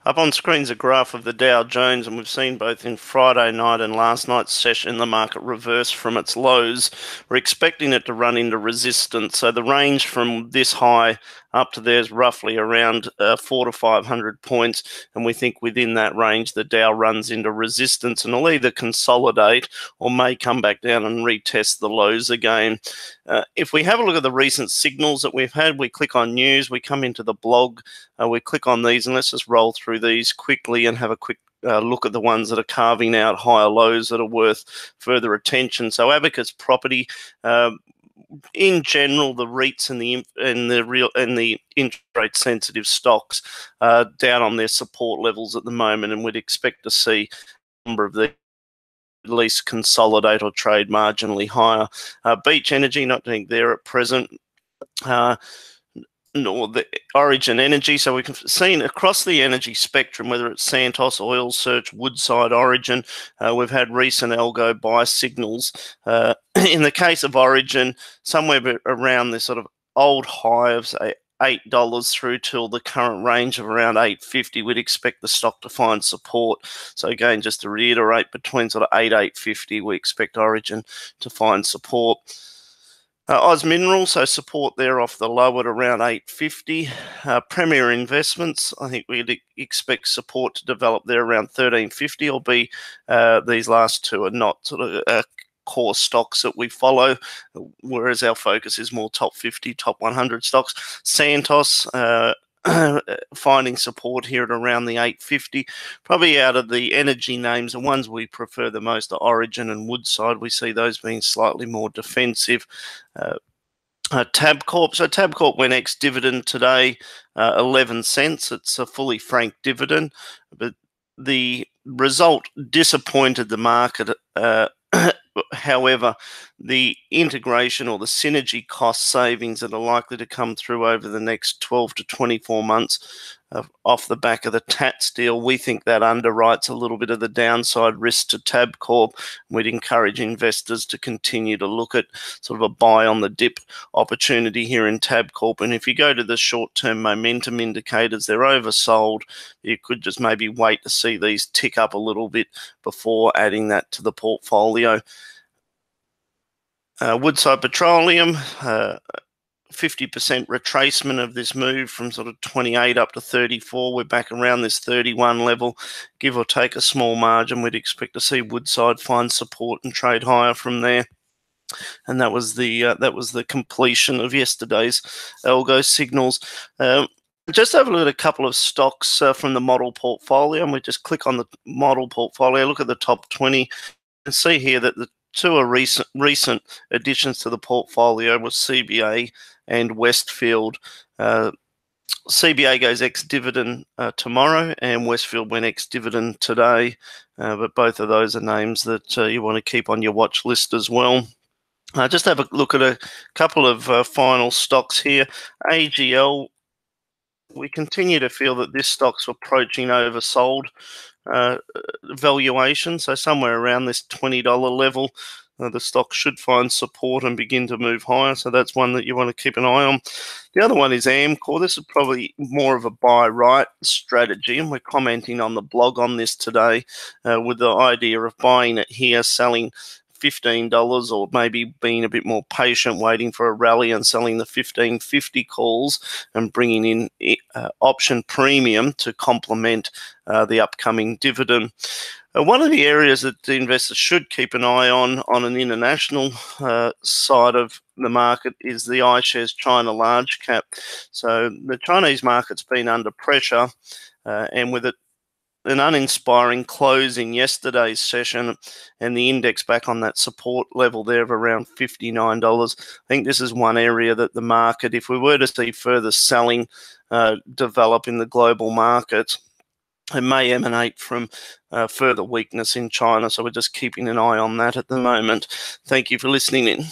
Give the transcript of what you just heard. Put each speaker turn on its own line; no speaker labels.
Up on screen's a graph of the Dow Jones, and we've seen both in Friday night and last night's session the market reverse from its lows. We're expecting it to run into resistance. So the range from this high up to there is roughly around 400 to 500 points, and we think within that range the Dow runs into resistance and will either consolidate or may come back down and retest the lows again. If we have a look at the recent signals that we've had, we click on news, we come into the blog, we click on these, and let's just roll through these quickly and have a quick look at the ones that are carving out higher lows that are worth further attention. So Abacus Property, in general, the REITs and the interest rate sensitive stocks are down on their support levels at the moment, and we'd expect to see a number of the at least consolidate or trade marginally higher. Beach Energy, not doing there at present. Nor the Origin Energy. So we've seen across the energy spectrum, whether it's Santos, Oil Search, Woodside, Origin, we've had recent algo buy signals. In the case of Origin, somewhere around this sort of old high of, say, $8 through till the current range of around $8.50, we'd expect the stock to find support. So again, just to reiterate, between sort of $8.50, we expect Origin to find support. Oz Minerals, so support there off the low at around $8.50. Premier Investments, I think we'd expect support to develop there around $13.50, albeit these last two are not sort of core stocks that we follow, whereas our focus is more top 50, top 100 stocks. Santos, finding support here at around the $8.50. Probably out of the energy names, the ones we prefer the most are Origin and Woodside. We see those being slightly more defensive. Tabcorp. So Tabcorp went ex-dividend today, 11 cents. It's a fully franked dividend, but the result disappointed the market. However, the integration or the synergy cost savings that are likely to come through over the next 12 to 24 months off the back of the TATS deal, we think that underwrites a little bit of the downside risk to Tabcorp. We'd encourage investors to continue to look at sort of a buy on the dip opportunity here in Tabcorp. And if you go to the short-term momentum indicators, they're oversold. You could just maybe wait to see these tick up a little bit before adding that to the portfolio. Woodside Petroleum, 50% retracement of this move from sort of 28 up to 34. We're back around this 31 level, give or take a small margin. We'd expect to see Woodside find support and trade higher from there. And that was the completion of yesterday's algo signals. Just have a look at a couple of stocks from the model portfolio, and we just click on the model portfolio, look at the top 20, and see here that the two are recent additions to the portfolio was CBA and Westfield. CBA goes ex-dividend tomorrow, and Westfield went ex-dividend today. But both of those are names that you want to keep on your watch list as well. Just have a look at a couple of final stocks here. AGL, we continue to feel that this stock's approaching oversold valuation, so somewhere around this $20 level, the stock should find support and begin to move higher. So that's one that you want to keep an eye on. The other one is Amcor. This is probably more of a buy-right strategy, and we're commenting on the blog on this today with the idea of buying it here, selling $15, or maybe being a bit more patient, waiting for a rally and selling the 15.50 calls and bringing in option premium to complement the upcoming dividend. One of the areas that the investors should keep an eye on an international side of the market is the iShares China large cap. So the Chinese market's been under pressure, and with it an uninspiring close in yesterday's session and the index back on that support level there of around $59. I think this is one area that the market, if we were to see further selling develop in the global markets, it may emanate from further weakness in China. So we're just keeping an eye on that at the moment. Thank you for listening in.